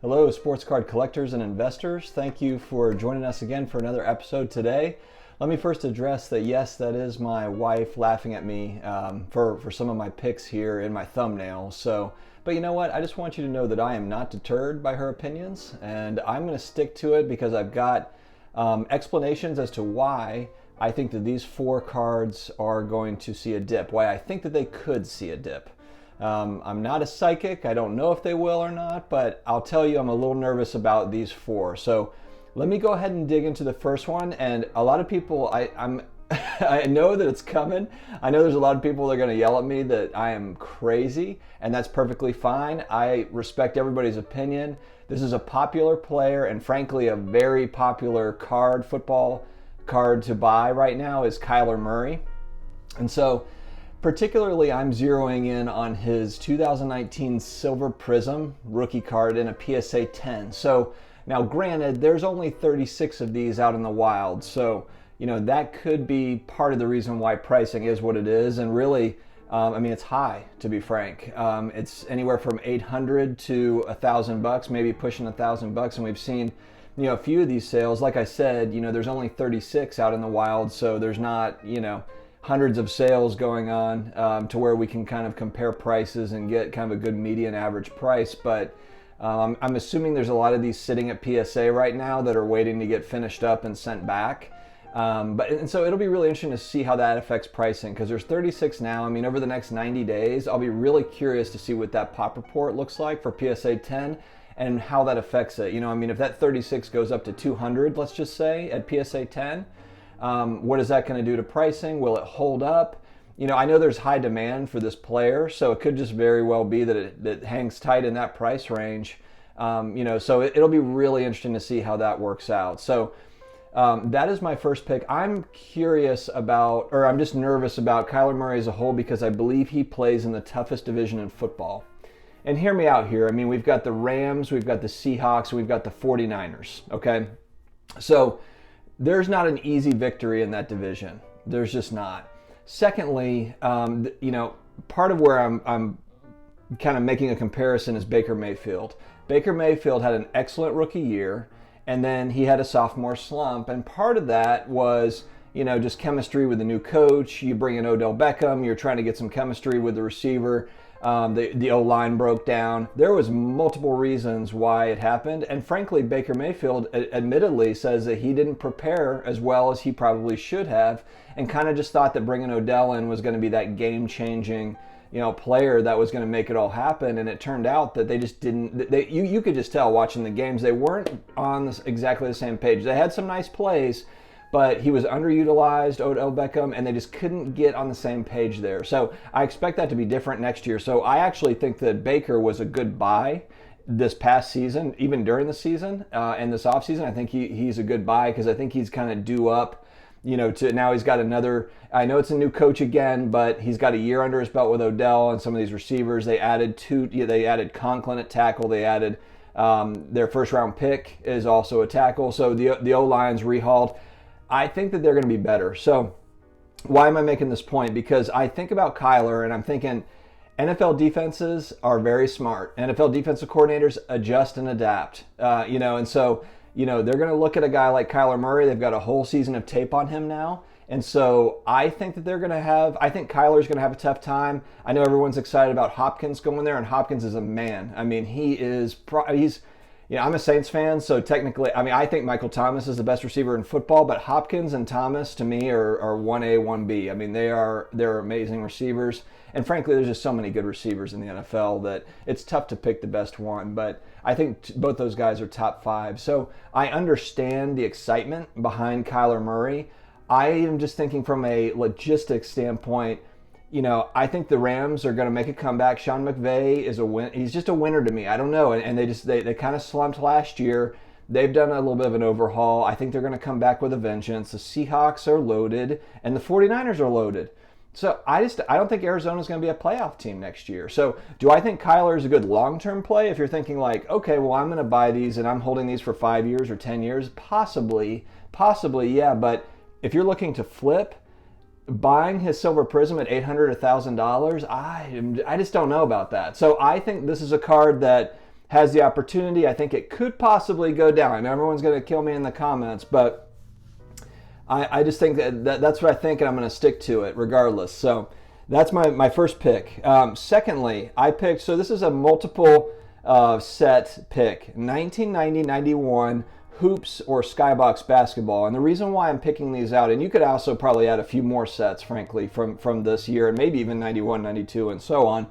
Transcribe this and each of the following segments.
Hello, sports card collectors and investors. Thank you for joining us again for another episode today. Let me first address that yes, that is my wife laughing at me for some of my picks here in my thumbnail. But you know what? I just want you to know that I am not deterred by her opinions, and I'm going to stick to it because I've got explanations as to why I think that these four cards are going to see a dip, why I think that they could see a dip. I'm not a psychic. I don't know if they will or not, but I'll tell you I'm a little nervous about these four. So let me go ahead and dig into the first one. And a lot of people, I know that it's coming. I know there's a lot of people that are going to yell at me that I am crazy, and that's perfectly fine. I respect everybody's opinion. This is a popular player, and frankly, a very popular football card to buy right now is Kyler Murray. And so particularly, I'm zeroing in on his 2019 Silver Prism rookie card in a PSA 10. So now granted, there's only 36 of these out in the wild. So, that could be part of the reason why pricing is what it is. And really, it's high, to be frank. It's anywhere from 800 to $1,000, maybe pushing $1,000. And we've seen, a few of these sales. Like I said, there's only 36 out in the wild. So there's not, hundreds of sales going on to where we can kind of compare prices and get kind of a good median average price. But I'm assuming there's a lot of these sitting at PSA right now that are waiting to get finished up and sent back. And so it'll be really interesting to see how that affects pricing, because there's 36 now. Over the next 90 days, I'll be really curious to see what that pop report looks like for PSA 10 and how that affects it. If that 36 goes up to 200, let's just say, at PSA 10, what is that going to do to pricing? Will it hold up? I know there's high demand for this player, so it could just very well be that it hangs tight in that price range. So it'll be really interesting to see how that works out. So that is my first pick. I'm curious about, or I'm just nervous about Kyler Murray as a whole, because I believe he plays in the toughest division in football. And hear me out here. We've got the Rams, we've got the Seahawks, we've got the 49ers, okay? So there's not an easy victory in that division. There's just not. Secondly, part of where I'm kind of making a comparison is Baker Mayfield. Baker Mayfield had an excellent rookie year, and then he had a sophomore slump. And part of that was, just chemistry with the new coach. You bring in Odell Beckham, you're trying to get some chemistry with the receiver. The O-line broke down. There was multiple reasons why it happened. And frankly, Baker Mayfield admittedly says that he didn't prepare as well as he probably should have, and kind of just thought that bringing Odell in was going to be that game-changing, player that was going to make it all happen. And it turned out that they just didn't. You could just tell watching the games, they weren't on exactly the same page. They had some nice plays, but he was underutilized, Odell Beckham, and they just couldn't get on the same page there. So I expect that to be different next year. So I actually think that Baker was a good buy this past season, even during the season and this offseason. I think he's a good buy, because I think he's kind of due up, to now he's got another, I know it's a new coach again, but he's got a year under his belt with Odell and some of these receivers. They added Conklin at tackle. They added their first round pick is also a tackle. So the O-line's rehauled. I think that they're going to be better. So why am I making this point? Because I think about Kyler and I'm thinking NFL defenses are very smart. NFL defensive coordinators adjust and adapt, and so, they're going to look at a guy like Kyler Murray. They've got a whole season of tape on him now. And so I think that I think Kyler's going to have a tough time. I know everyone's excited about Hopkins going there, and Hopkins is a man. I'm a Saints fan, so technically, I think Michael Thomas is the best receiver in football, but Hopkins and Thomas, to me, are 1A, 1B. They're amazing receivers. And frankly, there's just so many good receivers in the NFL that it's tough to pick the best one. But I think both those guys are top 5. So I understand the excitement behind Kyler Murray. I am just thinking from a logistics standpoint, I think the Rams are going to make a comeback. Sean McVay is a win. He's just a winner to me. I don't know. And they kind of slumped last year. They've done a little bit of an overhaul. I think they're going to come back with a vengeance. The Seahawks are loaded, and the 49ers are loaded. So I don't think Arizona's going to be a playoff team next year. So do I think Kyler is a good long-term play? If you're thinking like, okay, well, I'm going to buy these and I'm holding these for 5 years or 10 years, possibly, yeah. But if you're looking to flip, buying his Silver Prism at $800, $1,000, I just don't know about that. So I think this is a card that has the opportunity. I think it could possibly go down. I know everyone's going to kill me in the comments, but I just think that's what I think, and I'm going to stick to it regardless. So that's my first pick. Secondly, I picked, so this is a multiple set pick, 1990-91 hoops or skybox basketball. And the reason why I'm picking these out, and you could also probably add a few more sets, frankly, from this year, and maybe even 91, 92, and so on.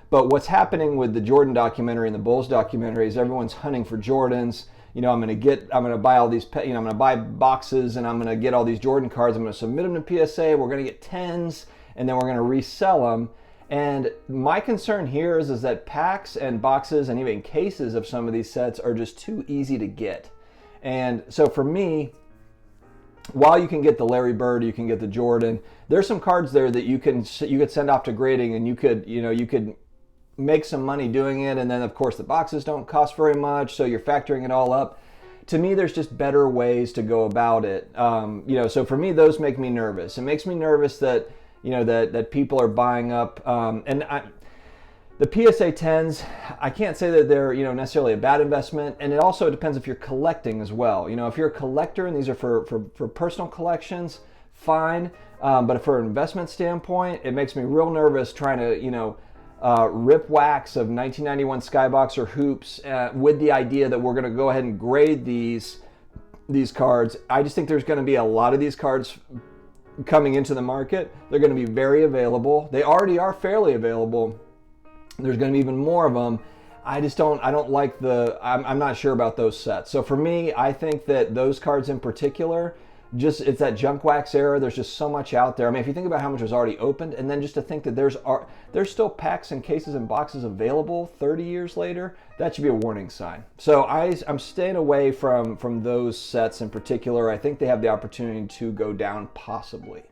But what's happening with the Jordan documentary and the Bulls documentary is everyone's hunting for Jordans. I'm going to buy all these, I'm going to buy boxes, and I'm going to get all these Jordan cards. I'm going to submit them to PSA. We're going to get 10s, and then we're going to resell them. And my concern here is that packs and boxes and even cases of some of these sets are just too easy to get. And so for me, while you can get the Larry Bird, you can get the Jordan, there's some cards there that you could send off to grading, and you could make some money doing it. And then of course the boxes don't cost very much, so you're factoring it all up. To me, there's just better ways to go about it. So for me, those make me nervous. It makes me nervous that that people are buying up. The PSA 10s, I can't say that they're necessarily a bad investment, and it also depends if you're collecting as well. If you're a collector and these are for personal collections, fine. But for an investment standpoint, it makes me real nervous trying to rip wax of 1991 skybox or hoops with the idea that we're going to go ahead and grade these cards. I just think there's going to be a lot of these cards coming into the market. They're going to be very available. They already are fairly available. There's going to be even more of them. I'm not sure about those sets. So for me, I think that those cards in particular, it's that junk wax era. There's just so much out there. I mean, if you think about how much was already opened, and then just to think that there's still packs and cases and boxes available 30 years later, that should be a warning sign. So I'm staying away from those sets in particular. I think they have the opportunity to go down possibly.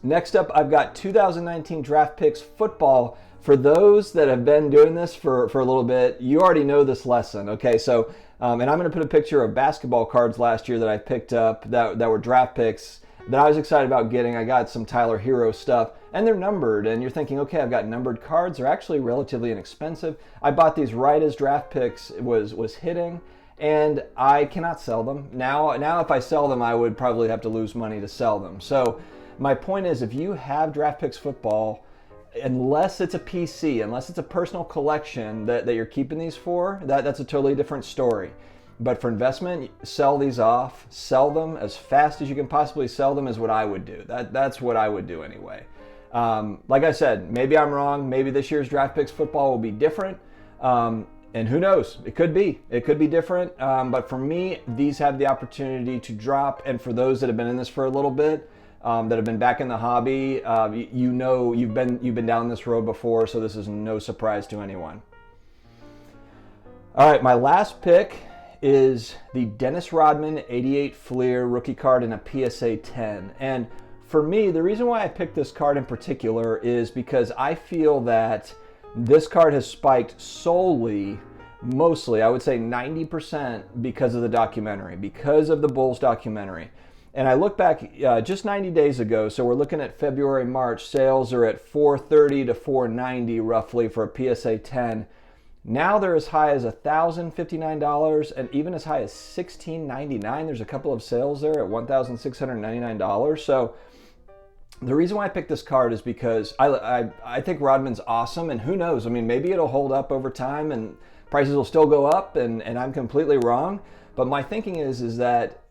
Next up, I've got 2019 Draft Picks Football. For those that have been doing this for a little bit, you already know this lesson. Okay, so, and I'm going to put a picture of basketball cards last year that I picked up that were draft picks that I was excited about getting. I got some Tyler Hero stuff, and they're numbered. And you're thinking, okay, I've got numbered cards. They're actually relatively inexpensive. I bought these right as draft picks was hitting, and I cannot sell them. Now if I sell them, I would probably have to lose money to sell them. So my point is, if you have Draft Picks Football, unless it's a PC, unless it's a personal collection that you're keeping these for, that's a totally different story. But for investment, sell these off, sell them as fast as you can possibly sell them is what I would do. That's what I would do anyway. Like I said, maybe I'm wrong. Maybe this year's Draft Picks Football will be different. And who knows? It could be different. But for me, these have the opportunity to drop. And for those that have been in this for a little bit, that have been back in the hobby, you've been down this road before, so this is no surprise to anyone. All right, my last pick is the Dennis Rodman 88 Fleer rookie card in a PSA 10. And for me, the reason why I picked this card in particular is because I feel that this card has spiked mostly, I would say 90% because of the documentary, because of the Bulls documentary. And I look back just 90 days ago, so we're looking at February, March, sales are at $430 to $490 roughly for a PSA 10. Now they're as high as $1,059 and even as high as $1,699. There's a couple of sales there at $1,699. So the reason why I picked this card is because I think Rodman's awesome, and who knows, I mean, maybe it'll hold up over time and prices will still go up, and I'm completely wrong. But my thinking is that,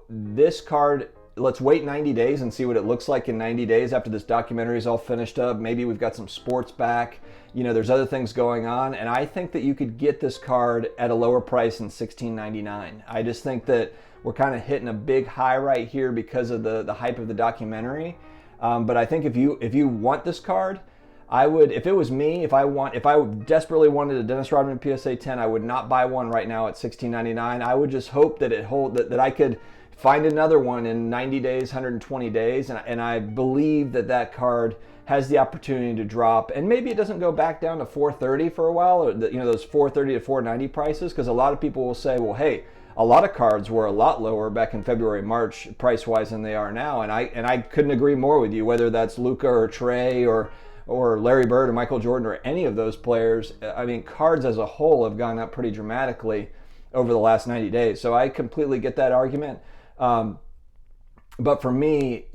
this card, let's wait 90 days and see what it looks like in 90 days after this documentary is all finished up. Maybe we've got some sports back. There's other things going on. And I think that you could get this card at a lower price than $16.99. I just think that we're kind of hitting a big high right here because of the hype of the documentary. But I think if you want this card, I would, if it was me, if I desperately wanted a Dennis Rodman PSA 10, I would not buy one right now at $16.99. I would just hope that that I could find another one in 90 days, 120 days, and I believe that card has the opportunity to drop, and maybe it doesn't go back down to $430 for a while, or those $430 to $490 prices, because a lot of people will say, well, hey, a lot of cards were a lot lower back in February, March, price-wise than they are now, and I couldn't agree more with you. Whether that's Luka or Trey or or Larry Bird or Michael Jordan or any of those players. I mean, cards as a whole have gone up pretty dramatically over the last 90 days. So I completely get that argument. But for me,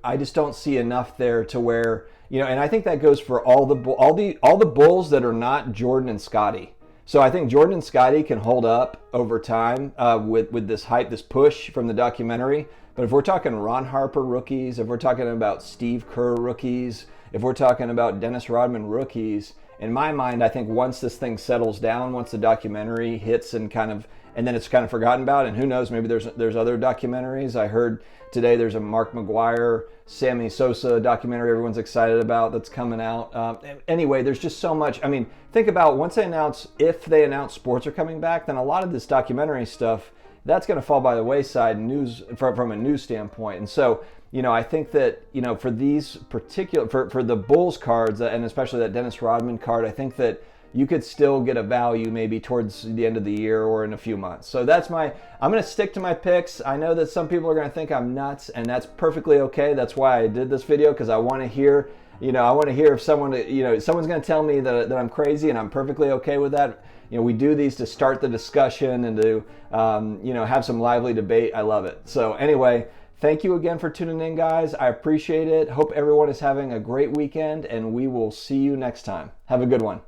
I just don't see enough there to where, and I think that goes for all the Bulls that are not Jordan and Scottie. So I think Jordan and Scottie can hold up over time with this hype, this push from the documentary. But if we're talking Ron Harper rookies, if we're talking about Steve Kerr rookies, if we're talking about Dennis Rodman rookies, in my mind, I think once this thing settles down, once the documentary hits and then it's kind of forgotten about, and who knows, maybe there's other documentaries. I heard today there's a Mark McGuire, Sammy Sosa documentary everyone's excited about that's coming out. Anyway, there's just so much. I mean, think about if they announce sports are coming back, then a lot of this documentary stuff, that's going to fall by the wayside from a news standpoint. And so, I think that, for these particular, for the Bulls cards, and especially that Dennis Rodman card, I think that you could still get a value maybe towards the end of the year or in a few months. So I'm going to stick to my picks. I know that some people are going to think I'm nuts, and that's perfectly okay. That's why I did this video, because I want to hear, if someone's going to tell me that I'm crazy, and I'm perfectly okay with that. We do these to start the discussion and to, have some lively debate. I love it. So anyway, thank you again for tuning in, guys. I appreciate it. Hope everyone is having a great weekend, and we will see you next time. Have a good one.